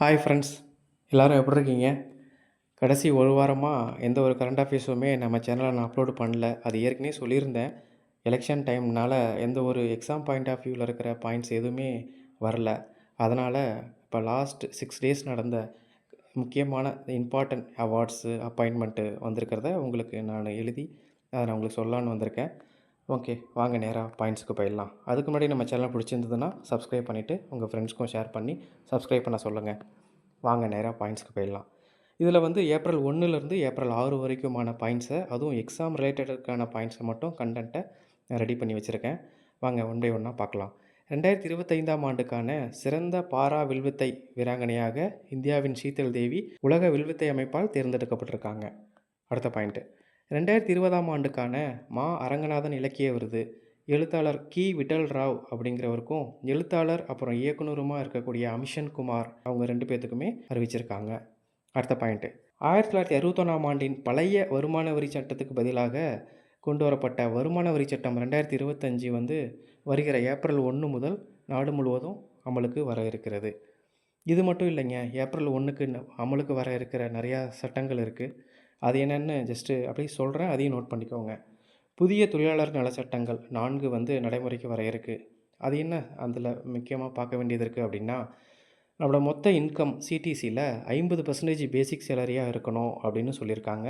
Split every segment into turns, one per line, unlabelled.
Hi friends, எல்லோரும் எப்படி இருக்கீங்க? கடைசி ஒரு வாரமாக எந்த ஒரு கரண்ட் அஃபேர்ஸுமே நம்ம சேனலில் நான் அப்லோடு பண்ணல. அது ஏற்கனவே சொல்லியிருந்தேன். எலெக்ஷன் டைம்னால எந்த ஒரு எக்ஸாம் பாயிண்ட் ஆஃப் வியூவில் இருக்கிற பாயிண்ட்ஸ் எதுவுமே வரல. அதனால் இப்போ லாஸ்ட் 6 டேஸ் நடந்த முக்கியமான இம்பார்ட்டன்ட் அவார்ட்ஸு அப்பாயின்மெண்ட்டு வந்திருக்கிறத உங்களுக்கு நான் எழுதி அதை நான் உங்களுக்கு சொல்லலான்னு வந்திருக்கேன். ஓகே, வாங்க நேராக பாயிண்ட்ஸுக்கு போயிடலாம். அதுக்கு முன்னாடி நம்ம சேனல் பிடிச்சிருந்ததுன்னா சப்ஸ்கிரைப் பண்ணிவிட்டு உங்கள் ஃப்ரெண்ட்ஸ்க்கும் ஷேர் பண்ணி சப்ஸ்கிரைப் பண்ண சொல்லுங்கள். வாங்க நேராக பாயிண்ட்ஸ்க்கு போயிடலாம். இதில் வந்து ஏப்ரல் 1லேருந்து ஏப்ரல் 6 வரைக்குமான பாயிண்ட்ஸை, அதுவும் எக்ஸாம் ரிலேட்டடுக்கான பாயிண்ட்ஸை மட்டும் கண்டென்ட்டை ரெடி பண்ணி வச்சுருக்கேன். வாங்க ஒன் பை ஒன்னாக பார்க்கலாம். 2025ஆம் ஆண்டுக்கான சிறந்த பாரா வில்வித்தை வீராங்கனையாக இந்தியாவின் ஷீதல் தேவி உலக வில்வித்தை அமைப்பால் தேர்ந்தெடுக்கப்பட்டிருக்காங்க. அடுத்த பாயிண்ட்டு, 2020ஆம் ஆண்டுக்கான மா அரங்கநாதன் இலக்கிய விருது எழுத்தாளர் கி விட்டல் ராவ் அப்படிங்கிறவருக்கும், எழுத்தாளர் அப்புறம் இயக்குனருமா இருக்கக்கூடிய அமிஷன் குமார் அவங்க 2 பேர்த்துக்குமே அறிவிச்சிருக்காங்க. அடுத்த பாயிண்ட்டு, 1961ஆம் ஆண்டின் பழைய வருமான வரி சட்டத்துக்கு பதிலாக கொண்டு வரப்பட்ட வருமான வரி சட்டம் 2025 வந்து வருகிற ஏப்ரல் 1 முதல் நாடு முழுவதும் அமலுக்கு வர இருக்கிறது. இது மட்டும் இல்லைங்க, ஏப்ரல் 1க்கு அமலுக்கு வர இருக்கிற நிறையா சட்டங்கள் இருக்குது. அது என்னென்னு ஜஸ்ட்டு அப்படியே சொல்கிறேன், அதையும் நோட் பண்ணிக்கோங்க. புதிய தொழிலாளர் நல சட்டங்கள் 4 வந்து நடைமுறைக்கு வர இருக்குது. அது என்ன அதில் முக்கியமாக பார்க்க வேண்டியது இருக்குது அப்படின்னா, நம்மளோட மொத்த இன்கம் சிடிசியில் 50% பேசிக் சேலரியாக இருக்கணும் அப்படின்னு சொல்லியிருக்காங்க.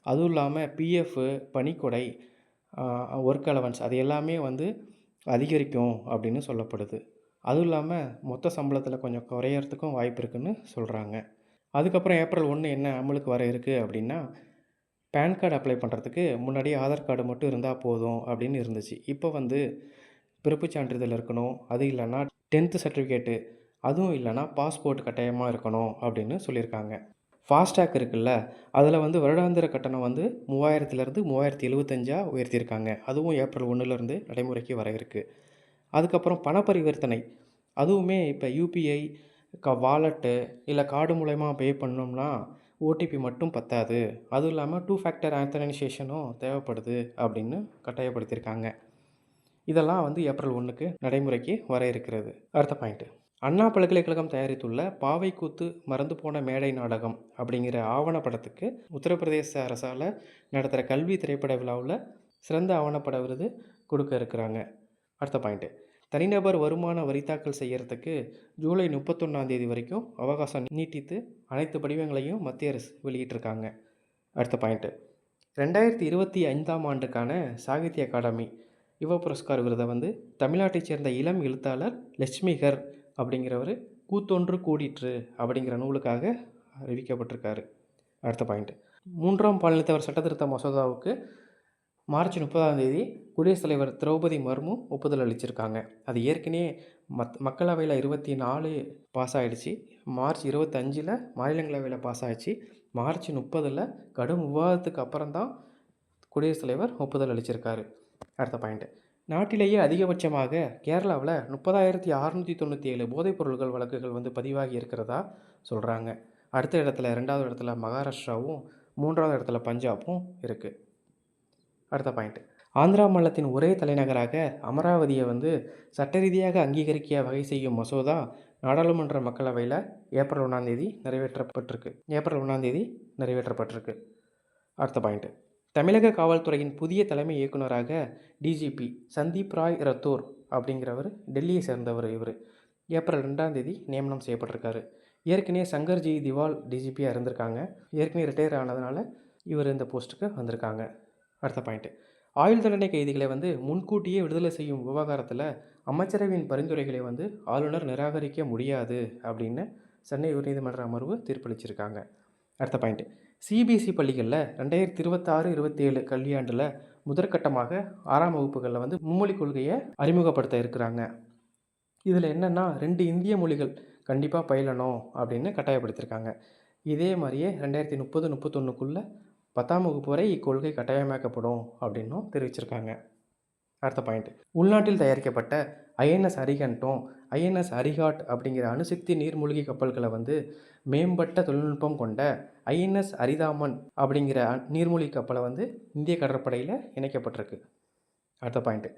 அதுவும் இல்லாமல் பிஎஃப், பணிக்கொடை, ஒர்க் அலவன்ஸ் அது எல்லாமே வந்து அதிகரிக்கும் அப்படின்னு சொல்லப்படுது. அதுவும் இல்லாமல் மொத்த சம்பளத்தில் கொஞ்சம் குறையறதுக்கும் வாய்ப்பு இருக்குதுன்னு சொல்கிறாங்க. அதுக்கப்புறம் ஏப்ரல் 1 என்ன அமலுக்கு வர இருக்குது அப்படின்னா, பேன் கார்டு அப்ளை பண்ணுறதுக்கு முன்னாடியே ஆதார் கார்டு மட்டும் இருந்தால் போதும் அப்படின்னு இருந்துச்சு. இப்போ வந்து பிறப்புச் சான்றிதழ் இருக்கணும், அது இல்லைன்னா 10th சர்டிஃபிகேட்டு, அதுவும் இல்லைன்னா பாஸ்போர்ட் கட்டாயமாக இருக்கணும் அப்படின்னு சொல்லியிருக்காங்க. ஃபாஸ்டேக் இருக்குல்ல, அதில் வந்து வருடாந்திர கட்டணம் வந்து 3000லேருந்து 3075 உயர்த்தியிருக்காங்க. அதுவும் ஏப்ரல் 1லேருந்து நடைமுறைக்கு வர இருக்குது. அதுக்கப்புறம் பண பரிவர்த்தனை, அதுவுமே இப்போ யூபிஐ வாலெட்டு இல்லை கார்டு மூலயமா பே பண்ணோம்னா ஓடிபி மட்டும் பத்தாது, அதுவும் இல்லாமல் 2 ஃபேக்டர் ஆத்தனைசேஷனும் தேவைப்படுது அப்படின்னு கட்டாயப்படுத்தியிருக்காங்க. இதெல்லாம் வந்து ஏப்ரல் 1க்கு நடைமுறைக்கு வர இருக்கிறது. அடுத்த பாயிண்ட்டு, அண்ணா பல்கலைக்கழகம் தயாரித்துள்ள பாவைக்கூத்து மறந்து போன மேடை நாடகம் அப்படிங்கிற ஆவணப்படத்துக்கு உத்தரப்பிரதேச அரசால் நடத்துகிற கல்வி திரைப்பட விழாவில் சிறந்த ஆவணப்பட விருது கொடுக்க இருக்கிறாங்க. அடுத்த பாயிண்ட்டு, தனிநபர் வருமான வரி தாக்கல் செய்கிறதுக்கு ஜூலை 31 வரைக்கும் அவகாசம் நீட்டித்து அனைத்து படிவங்களையும் மத்திய அரசு வெளியிட்டிருக்காங்க. அடுத்த பாயிண்ட்டு, 2025ஆம் ஆண்டுக்கான சாகித்ய அகாடமி யுவ புரஸ்கார் விருதை வந்து தமிழ்நாட்டைச் சேர்ந்த இளம் எழுத்தாளர் லட்சுமிகர் அப்படிங்கிறவர் கூத்தொன்று கூடிற்று அப்படிங்கிற நூலுக்காக அறிவிக்கப்பட்டிருக்காரு. அடுத்த பாயிண்ட்டு, 3ஆம் பாலினத்தவர் சட்டத்திருத்த மசோதாவுக்கு மார்ச் 30 குடியரசுத் தலைவர் திரௌபதி முர்மு ஒப்புதல் அளிச்சிருக்காங்க. அது ஏற்கனவே மக்களவையில் 24 பாஸ் ஆகிடுச்சு, மார்ச் 25 மாநிலங்களவையில் பாஸ் ஆகிடுச்சு, மார்ச் 30 கடும் விவாதத்துக்கு அப்புறம் தான் குடியரசுத் தலைவர் ஒப்புதல் அளிச்சிருக்காரு. அடுத்த பாயிண்ட்டு, நாட்டிலேயே அதிகபட்சமாக கேரளாவில் 30,697 போதைப் பொருட்கள் வழக்குகள் வந்து பதிவாகி இருக்கிறதா சொல்கிறாங்க. அடுத்த இடத்துல 2வது இடத்துல மகாராஷ்டிராவும் 3வது இடத்துல பஞ்சாபும் இருக்குது. அடுத்த பாயிண்ட்டு, ஆந்திரா மாநிலத்தின் ஒரே தலைநகராக அமராவதியை வந்து சட்ட ரீதியாக அங்கீகரிக்க வகை செய்யும் மசோதா நாடாளுமன்ற மக்களவையில் ஏப்ரல் 1 நிறைவேற்றப்பட்டிருக்கு. அடுத்த பாயிண்ட்டு, தமிழக காவல்துறையின் புதிய தலைமை இயக்குநராக டிஜிபி சந்தீப் ராய் ரத்தோர் அப்படிங்கிறவர் டெல்லியை சேர்ந்தவர். இவர் ஏப்ரல் 2 நியமனம் செய்யப்பட்டிருக்காரு. ஏற்கனவே சங்கர்ஜி திவால் டிஜிபியாக இருந்திருக்காங்க. ஏற்கனவே ரிட்டையர் ஆனதுனால இவர் இந்த போஸ்ட்டுக்கு வந்திருக்காங்க. அடுத்த பாயிண்ட்டு, ஆயுள் தண்டனை கைதிகளை வந்து முன்கூட்டியே விடுதலை செய்யும் விவகாரத்தில் அமைச்சரவையின் பரிந்துரைகளை வந்து ஆளுநர் நிராகரிக்க முடியாது அப்படின்னு சென்னை உயர்நீதிமன்ற அமர்வு தீர்ப்பளிச்சிருக்காங்க. அடுத்த பாயிண்ட்டு, சிபிஎஸ்சி பள்ளிகளில் 2026-27 கல்வியாண்டில் முதற்கட்டமாக 6ஆம் வகுப்புகளில் வந்து மும்மொழி கொள்கையை அறிமுகப்படுத்த இருக்கிறாங்க. இதில் என்னென்னா 2 இந்திய மொழிகள் கண்டிப்பாக பயிலணும் அப்படின்னு கட்டாயப்படுத்தியிருக்காங்க. இதே மாதிரியே 2030-31க்குள்ளே 10ஆம் வகுப்பு வரை இக்கொள்கை கட்டாயமாக்கப்படும் அப்படின்னும் தெரிவிச்சிருக்காங்க. அடுத்த பாயிண்ட், உள்நாட்டில் தயாரிக்கப்பட்ட ஐஎன்எஸ் அரிகண்ட்டும் ஐஎன்எஸ் அரிகாட் அப்படிங்கிற அணுசக்தி நீர்மூழ்கி கப்பல்களை வந்து மேம்பட்ட தொழில்நுட்பம் கொண்ட ஐஎன்எஸ் அரிதாமன் அப்படிங்கிற நீர்மூழ்கி கப்பலை வந்து இந்திய கடற்படையில் இணைக்கப்பட்டிருக்கு. அடுத்த பாயிண்ட்,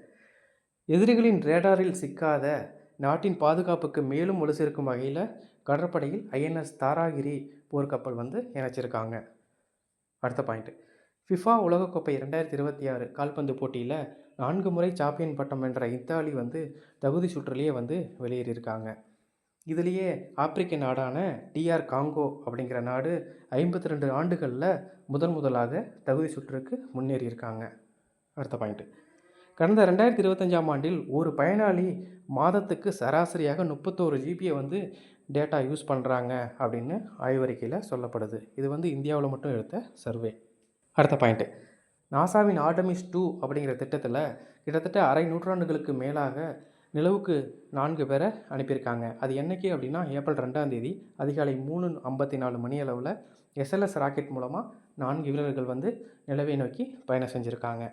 எதிரிகளின் ரேடாரில் சிக்காத நாட்டின் பாதுகாப்புக்கு மேலும் வலு சேர்க்கும் வகையில் கடற்படையில் ஐஎன்எஸ் தாராகிரி போர்க்கப்பல் வந்து இணைச்சிருக்காங்க. அடுத்த பாயிண்ட், ஃபிஃபா உலகக்கோப்பை 2026 கால்பந்து போட்டியில் 4 முறை சாம்பியன் பட்டம் வென்ற இத்தாலி வந்து தகுதி சுற்றுலேயே வந்து வெளியேறியிருக்காங்க. இதுலேயே ஆப்பிரிக்க நாடான DR காங்கோ அப்படிங்கிற நாடு 52 ஆண்டுகளில் முதலாக தகுதி சுற்றுக்கு முன்னேறியிருக்காங்க. அடுத்த பாயிண்ட், கடந்த 2025ஆம் ஆண்டில் ஒரு பயனாளி மாதத்துக்கு சராசரியாக 31 ஜிபியை வந்து டேட்டா யூஸ் பண்ணுறாங்க அப்படின்னு ஆய்வறிக்கையில் சொல்லப்படுது. இது வந்து இந்தியாவில் மட்டும் எடுத்த சர்வே. அடுத்த பாயிண்ட்டு, நாசாவின் ஆர்டமிஸ் 2 அப்படிங்கிற திட்டத்தில் கிட்டத்தட்ட அரை நூற்றாண்டுகளுக்கு மேலாக நிலவுக்கு 4 பேரை அனுப்பியிருக்காங்க. அது என்னைக்கு அப்படின்னா ஏப்ரல் 2ஆம் தேதி அதிகாலை 3:54 மணி அளவில் SLS ராக்கெட் மூலமாக 4 வீரர்கள் வந்து நிலவை நோக்கி பயணம் செஞ்சுருக்காங்க.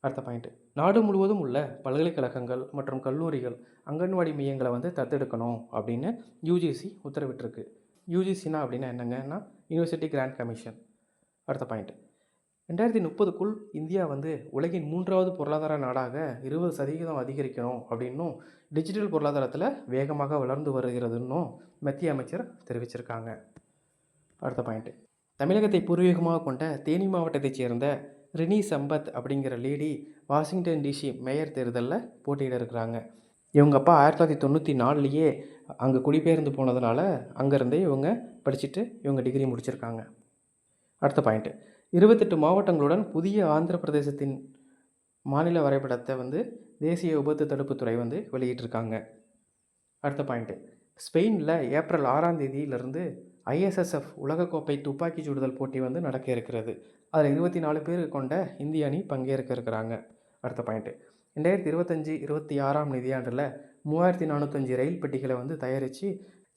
அடுத்த பாயிண்ட்டு, நாடு முழுவதும் உள்ள பல்கலைக்கழகங்கள் மற்றும் கல்லூரிகள் அங்கன்வாடி மையங்களை வந்து தத்தெடுக்கணும் அப்படின்னு UGC உத்தரவிட்டிருக்கு. UGCனா அப்படின்னா என்னங்கன்னா யூனிவர்சிட்டி கிராண்ட் கமிஷன். அடுத்த பாயிண்ட்டு, 2030க்குள் இந்தியா வந்து உலகின் 3வது பொருளாதார நாடாக 20% அதிகரிக்கணும் அப்படின்னும் டிஜிட்டல் பொருளாதாரத்தில் வேகமாக வளர்ந்து வருகிறதுன்னும் மத்திய அமைச்சர் தெரிவிச்சிருக்காங்க. அடுத்த பாயிண்ட்டு, தமிழகத்தை பூர்வீகமாக கொண்ட தேனி மாவட்டத்தைச் சேர்ந்த ரினி சம்பத் அப்படிங்கிற லேடி வாஷிங்டன் DC மேயர் தேர்தலில் போட்டியிட இருக்கிறாங்க. இவங்க அப்பா 1994லேயே அங்கே குடிபெயர்ந்து போனதுனால அங்கேருந்தே இவங்க படிச்சுட்டு இவங்க டிகிரி முடிச்சிருக்காங்க. அடுத்த பாயிண்ட்டு, 28 மாவட்டங்களுடன் புதிய ஆந்திர பிரதேசத்தின் மாநில வரைபடத்தை வந்து தேசிய விபத்து தடுப்புத்துறை வந்து வெளியிட்டிருக்காங்க. அடுத்த பாயிண்ட்டு, ஸ்பெயினில் ஏப்ரல் 6ஆம் தேதியிலிருந்து ISSF உலகக்கோப்பை துப்பாக்கி சுடுதல் போட்டி வந்து நடக்க இருக்கிறது. அதில் 24 பேர் கொண்ட இந்திய அணி பங்கேற்க இருக்கிறாங்க. அடுத்த பாயிண்ட்டு, 2025-26ஆம் நிதியாண்டில் 3405 ரயில் பெட்டிகளை வந்து தயாரித்து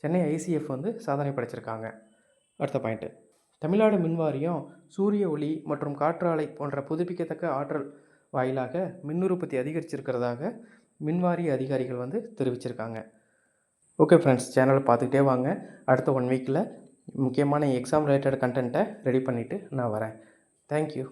சென்னை ICF வந்து சாதனை படைச்சிருக்காங்க. அடுத்த பாயிண்ட்டு, தமிழ்நாடு மின்வாரியம் சூரிய ஒளி மற்றும் காற்றாலை போன்ற புதுப்பிக்கத்தக்க ஆற்றல் வாயிலாக மின் உற்பத்தி அதிகரிச்சிருக்கிறதாக மின்வாரிய அதிகாரிகள் வந்து தெரிவிச்சிருக்காங்க. ஓகே ஃப்ரெண்ட்ஸ், சேனலை பார்த்துக்கிட்டே வாங்க. அடுத்த 1 வீக்கில் முக்கியமான எக்ஸாம் ரிலேட்டட் கண்டென்ட்டை ரெடி பண்ணிவிட்டு நான் வரேன். தேங்க்யூ.